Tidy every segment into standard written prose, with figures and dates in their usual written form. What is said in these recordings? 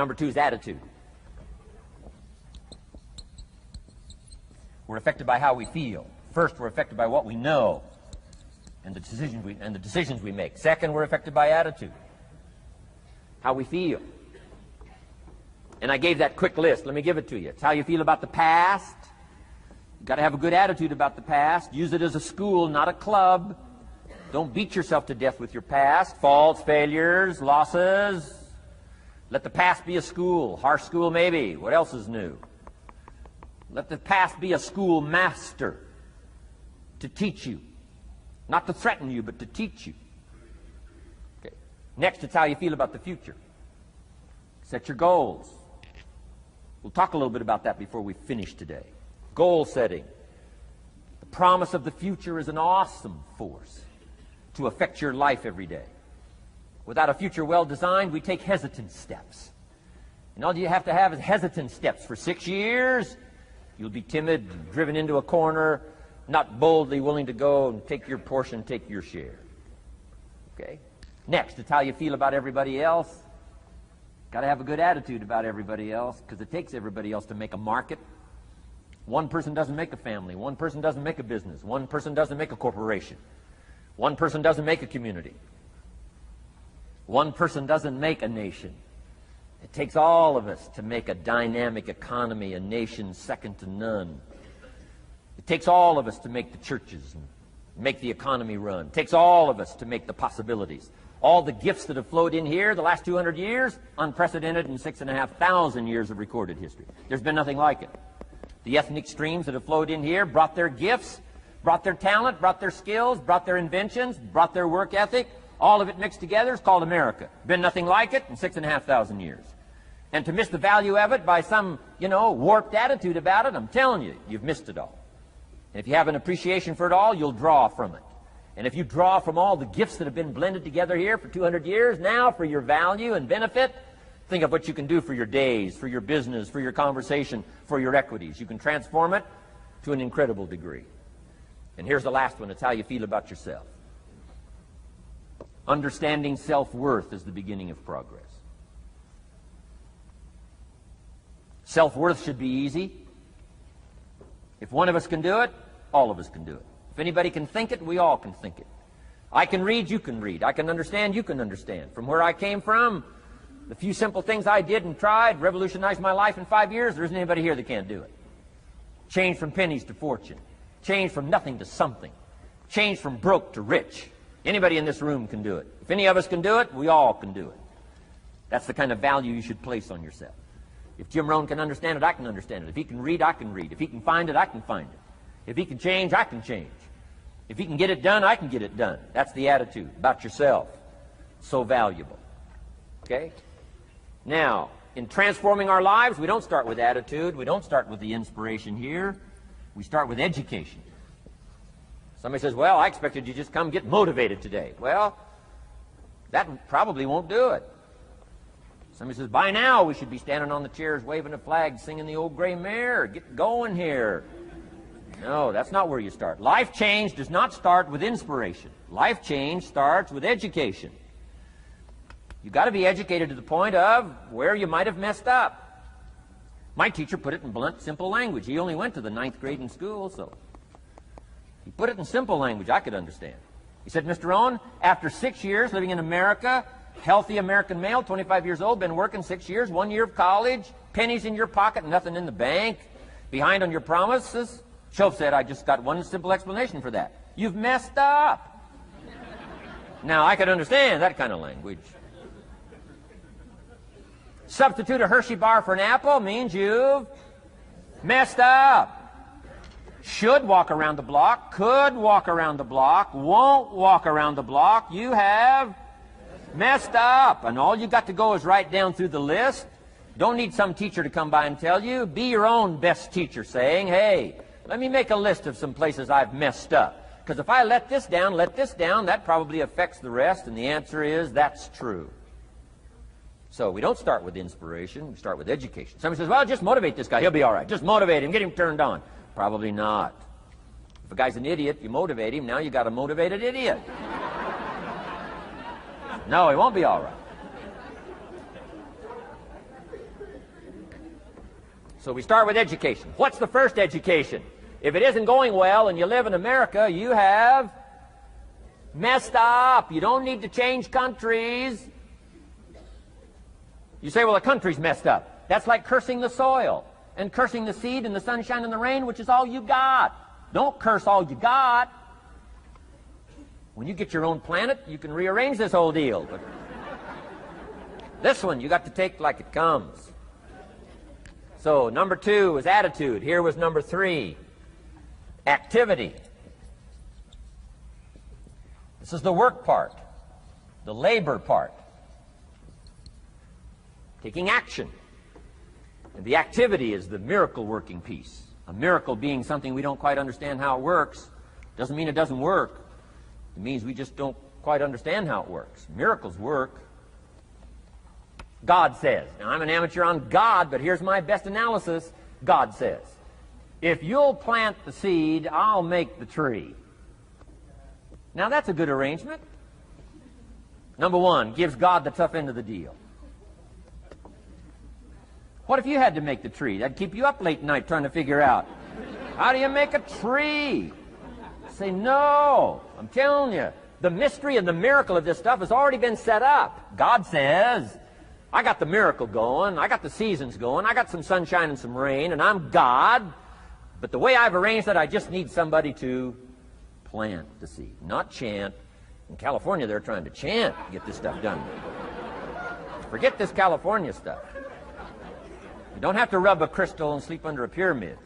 Number 2 is attitude. We're affected by how we feel. First, we're affected by what we know and the decisions we make. Second, we're affected by attitude, how we feel. And I gave that quick list. Let me give it to you. It's how you feel about the past. You've got to have a good attitude about the past. Use it as a school, not a club. Don't beat yourself to death with your past. Faults, failures, losses. Let the past be a school. Harsh school, maybe. What else is new? Let the past be a school master to teach you. Not to threaten you, but to teach you. Okay. Next, it's how you feel about the future. Set your goals. We'll talk a little bit about that before we finish today. Goal setting. The promise of the future is an awesome force to affect your life every day. Without a future well designed, we take hesitant steps. And all you have to have is hesitant steps. For 6 years, you'll be timid, driven into a corner, not boldly willing to go and take your portion, take your share. Okay? Next, it's how you feel about everybody else. Got to have a good attitude about everybody else, because it takes everybody else to make a market. One person doesn't make a family. One person doesn't make a business. One person doesn't make a corporation. One person doesn't make a community. One person doesn't make a nation. It takes all of us to make a dynamic economy, a nation second to none. It takes all of us to make the churches and make the economy run. It takes all of us to make the possibilities. All the gifts that have flowed in here the last 200 years, unprecedented in 6,500 years of recorded history. There's been nothing like it. The ethnic streams that have flowed in here brought their gifts, brought their talent, brought their skills, brought their inventions, brought their work ethic. All of it mixed together is called America. Been nothing like it in 6,500 years. And to miss the value of it by some, warped attitude about it, I'm telling you, you've missed it all. And if you have an appreciation for it all, you'll draw from it. And if you draw from all the gifts that have been blended together here for 200 years, now for your value and benefit, think of what you can do for your days, for your business, for your conversation, for your equities. You can transform it to an incredible degree. And here's the last one. It's how you feel about yourself. Understanding self-worth is the beginning of progress. Self-worth should be easy. If one of us can do it, all of us can do it. If anybody can think it, we all can think it. I can read, you can read. I can understand, you can understand. From where I came from, the few simple things I did and tried revolutionized my life in 5 years. There isn't anybody here that can't do it. Change from pennies to fortune. Change from nothing to something. Change from broke to rich. Anybody in this room can do it. If any of us can do it, we all can do it. That's the kind of value you should place on yourself. If Jim Rohn can understand it, I can understand it. If he can read, I can read. If he can find it, I can find it. If he can change, I can change. If he can get it done, I can get it done. That's the attitude about yourself. So valuable. Okay? Now, in transforming our lives, we don't start with attitude. We don't start with the inspiration here. We start with education. Somebody says, well, I expected you just come get motivated today. Well, that probably won't do it. Somebody says, by now we should be standing on the chairs, waving a flag, singing the old gray mare. Get going here. No, that's not where you start. Life change does not start with inspiration. Life change starts with education. You've got to be educated to the point of where you might have messed up. My teacher put it in blunt, simple language. He only went to the 9th grade in school, so he put it in simple language I could understand. He said, Mr. Rohn, after 6 years living in America, healthy American male, 25 years old, been working 6 years, 1 year of college, pennies in your pocket, nothing in the bank, behind on your promises. Shoaff said, I just got one simple explanation for that. You've messed up. Now, I could understand that kind of language. Substitute a Hershey bar for an apple means you've messed up. Should walk around the block, could walk around the block, won't walk around the block. You have messed up. And all you got to go is right down through the list. Don't need some teacher to come by and tell you. Be your own best teacher saying, hey, let me make a list of some places I've messed up. Because if I let this down, that probably affects the rest. And the answer is, that's true. So we don't start with inspiration. We start with education. Somebody says, well, just motivate this guy. He'll be all right. Just motivate him. Get him turned on. Probably not. If a guy's an idiot, you motivate him. Now you got a motivated idiot. No, he won't be all right. So we start with education. What's the first education? If it isn't going well and you live in America, you have messed up. You don't need to change countries. You say, well, the country's messed up. That's like cursing the soil and cursing the seed and the sunshine and the rain, which is all you got. Don't curse all you got. When you get your own planet, you can rearrange this whole deal. But this one, you got to take like it comes. So number 2 was attitude. Here was number 3, activity. This is the work part, the labor part. Taking action. And the activity is the miracle working piece. A miracle being something we don't quite understand how it works. Doesn't mean it doesn't work. It means we just don't quite understand how it works. Miracles work. God says. Now, I'm an amateur on God, but here's my best analysis. God says, if you'll plant the seed, I'll make the tree. Now, that's a good arrangement. Number 1, gives God the tough end of the deal. What if you had to make the tree? That'd keep you up late at night trying to figure out, how do you make a tree? Say, no. I'm telling you, the mystery and the miracle of this stuff has already been set up. God says, I got the miracle going, I got the seasons going, I got some sunshine and some rain, and I'm God. But the way I've arranged it, I just need somebody to plant the seed, not chant. In California, they're trying to chant to get this stuff done. Forget this California stuff. You don't have to rub a crystal and sleep under a pyramid.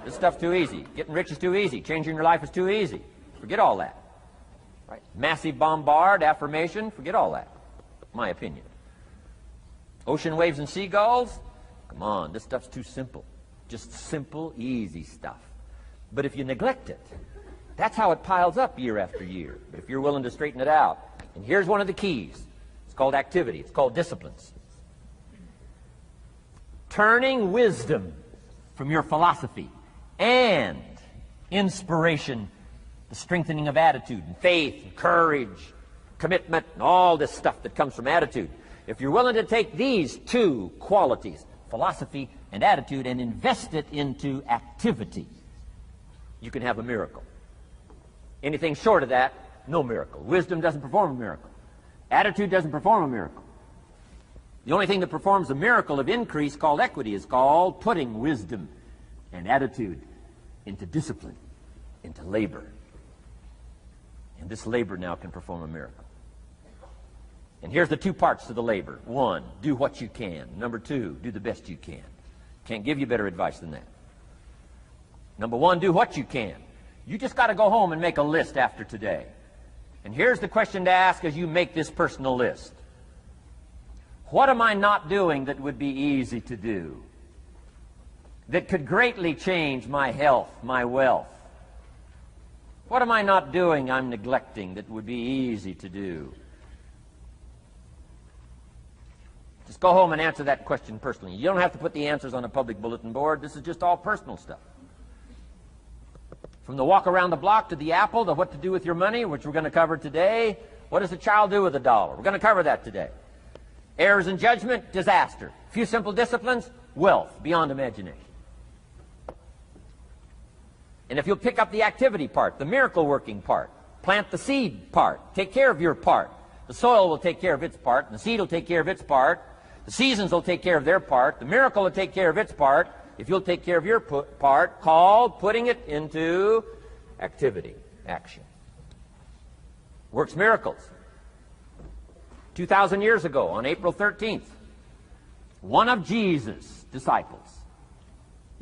This stuff's too easy. Getting rich is too easy. Changing your life is too easy. Forget all that. Right? Massive bombard, affirmation, forget all that. My opinion. Ocean waves and seagulls? Come on, this stuff's too simple. Just simple, easy stuff. But if you neglect it, that's how it piles up year after year. But if you're willing to straighten it out, and here's one of the keys. It's called activity. It's called disciplines. Turning wisdom from your philosophy and inspiration, the strengthening of attitude and faith and courage, commitment, and all this stuff that comes from attitude. If you're willing to take these 2 qualities, philosophy and attitude, and invest it into activity, you can have a miracle. Anything short of that, no miracle. Wisdom doesn't perform a miracle. Attitude doesn't perform a miracle. The only thing that performs a miracle of increase called equity is called putting wisdom and attitude into discipline, into labor. And this labor now can perform a miracle. And here's the 2 parts to the labor. 1, do what you can. Number 2, do the best you can. Can't give you better advice than that. Number 1, do what you can. You just got to go home and make a list after today. And here's the question to ask as you make this personal list. What am I not doing that would be easy to do? That could greatly change my health, my wealth? What am I not doing I'm neglecting that would be easy to do? Just go home and answer that question personally. You don't have to put the answers on a public bulletin board. This is just all personal stuff. From the walk around the block to the apple to what to do with your money, which we're going to cover today. What does a child do with $1? We're going to cover that today. Errors in judgment, disaster. Few simple disciplines, wealth beyond imagination. And if you'll pick up the activity part, the miracle working part, plant the seed part, take care of your part. The soil will take care of its part, and the seed will take care of its part. The seasons will take care of their part. The miracle will take care of its part. If you'll take care of your part, called putting it into activity, action. Works miracles. 2,000 years ago, on April 13th, one of Jesus' disciples.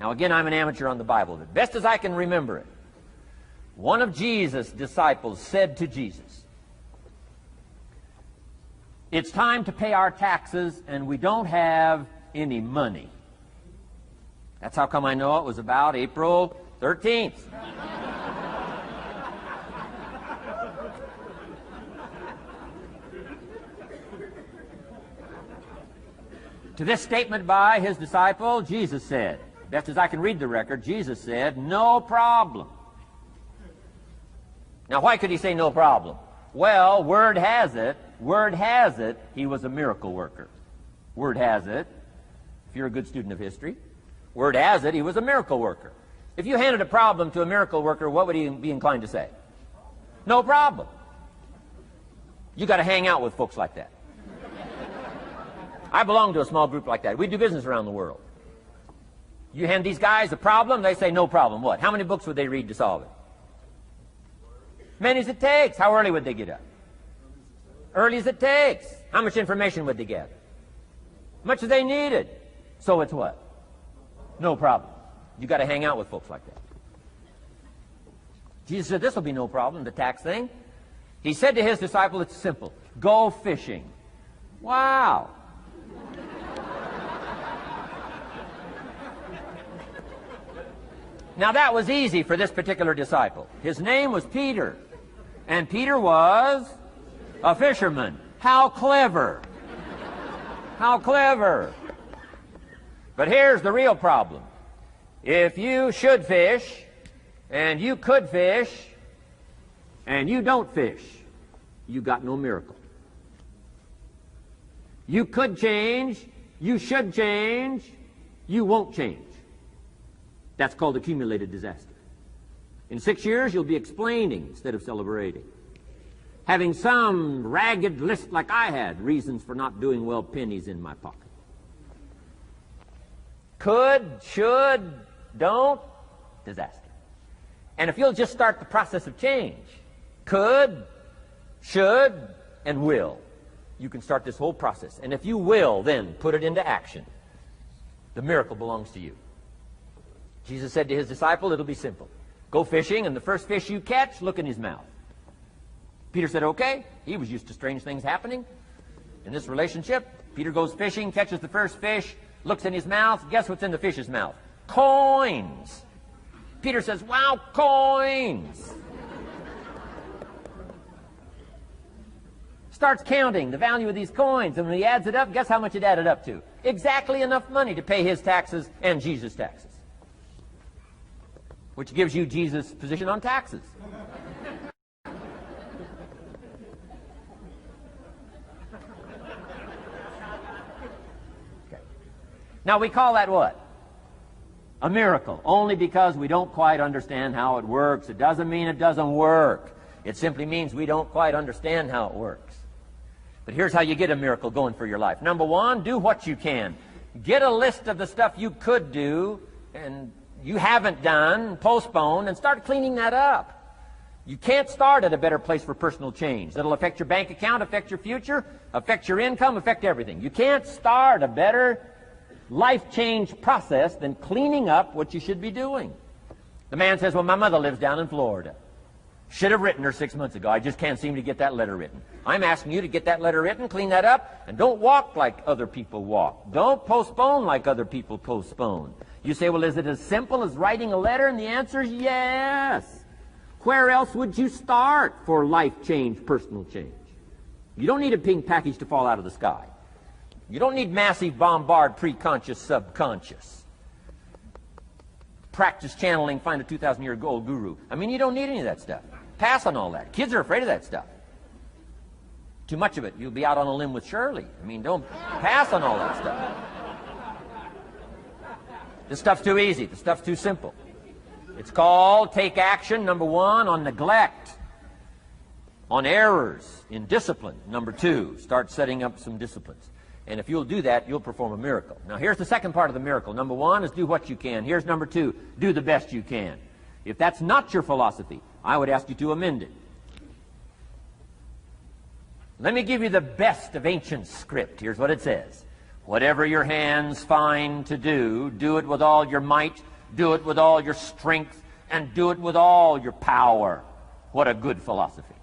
Now again, I'm an amateur on the Bible, but best as I can remember it, one of Jesus' disciples said to Jesus, "It's time to pay our taxes, and we don't have any money." That's how come I know it was about April 13th. To this statement by his disciple, Jesus said, best as I can read the record, Jesus said, "No problem." Now, why could he say no problem? Well, word has it, he was a miracle worker. Word has it, if you're a good student of history, Word has it, he was a miracle worker. If you handed a problem to a miracle worker, what would he be inclined to say? No problem. You got to hang out with folks like that. I belong to a small group like that. We do business around the world. You hand these guys a problem, they say no problem. What? How many books would they read to solve it? Many as it takes. How early would they get up? Early as it takes. How much information would they gather? Much as they needed. So it's what? No problem. You got to hang out with folks like that. Jesus said this will be no problem, the tax thing. He said to his disciple, it's simple. Go fishing. Wow. Now that was easy for this particular disciple. His name was Peter. And Peter was a fisherman. How clever. How clever. But here's the real problem. If you should fish, and you could fish, and you don't fish, you got no miracle. You could change, you should change, you won't change. That's called accumulated disaster. In 6 years, you'll be explaining instead of celebrating. Having some ragged list like I had, reasons for not doing well, pennies in my pocket. Could, should, don't, disaster. And if you'll just start the process of change, could, should, and will, you can start this whole process. And if you will, then put it into action, the miracle belongs to you. Jesus said to his disciple, it'll be simple. Go fishing, and the first fish you catch, look in his mouth. Peter said, okay. He was used to strange things happening in this relationship. Peter goes fishing, catches the first fish, looks in his mouth. Guess what's in the fish's mouth? Coins. Peter says, wow, coins. Starts counting the value of these coins, and when he adds it up, guess how much it added up to? Exactly enough money to pay his taxes and Jesus' taxes. Which gives you Jesus' position on taxes. Okay. Now we call that what? A miracle. Only because we don't quite understand how it works. It doesn't mean it doesn't work. It simply means we don't quite understand how it works. But here's how you get a miracle going for your life. Number one, do what you can. Get a list of the stuff you could do and you haven't done, postpone, and start cleaning that up. You can't start at a better place for personal change. That'll affect your bank account, affect your future, affect your income, affect everything. You can't start a better life change process than cleaning up what you should be doing. The man says, well, my mother lives down in Florida. Should have written her 6 months ago. I just can't seem to get that letter written. I'm asking you to get that letter written, clean that up, and don't walk like other people walk. Don't postpone like other people postpone. You say, well, is it as simple as writing a letter? And the answer is yes. Where else would you start for life change, personal change? You don't need a pink package to fall out of the sky. You don't need massive bombard, pre-conscious, subconscious. Practice channeling, find a 2,000-year-old guru. I mean, you don't need any of that stuff. Pass on all that. Kids are afraid of that stuff. Too much of it, you'll be out on a limb with Shirley. I mean, don't pass on all that stuff. This stuff's too easy. This stuff's too simple. It's called take action, number one, on neglect, on errors, in discipline. Number two, start setting up some disciplines. And if you'll do that, you'll perform a miracle. Now, here's the second part of the miracle. Number one is do what you can. Here's number two, do the best you can. If that's not your philosophy, I would ask you to amend it. Let me give you the best of ancient script. Here's what it says. Whatever your hands find to do, do it with all your might, do it with all your strength, and do it with all your power. What a good philosophy.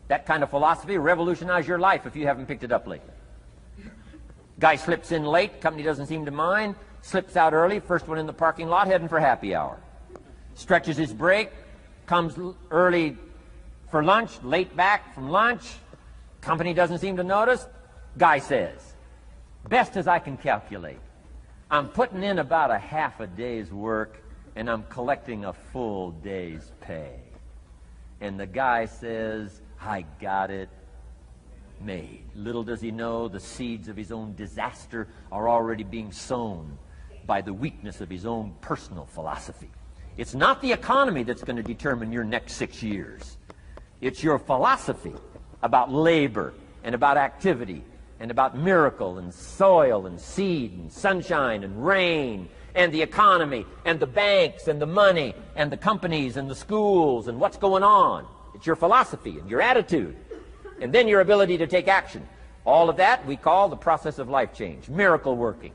That kind of philosophy will revolutionize your life if you haven't picked it up lately. Guy slips in late, company doesn't seem to mind, slips out early, first one in the parking lot, heading for happy hour. Stretches his break, comes early for lunch, late back from lunch, company doesn't seem to notice. Guy says, best as I can calculate, I'm putting in about a half a day's work and I'm collecting a full day's pay. And the guy says, I got it made. Little does he know the seeds of his own disaster are already being sown. by the weakness of his own personal philosophy. It's not the economy that's going to determine your next 6 years. It's your philosophy about labor and about activity and about miracle and soil and seed and sunshine and rain and the economy and the banks and the money and the companies and the schools and what's going on. It's your philosophy and your attitude, and then your ability to take action. All of that we call the process of life change, miracle working.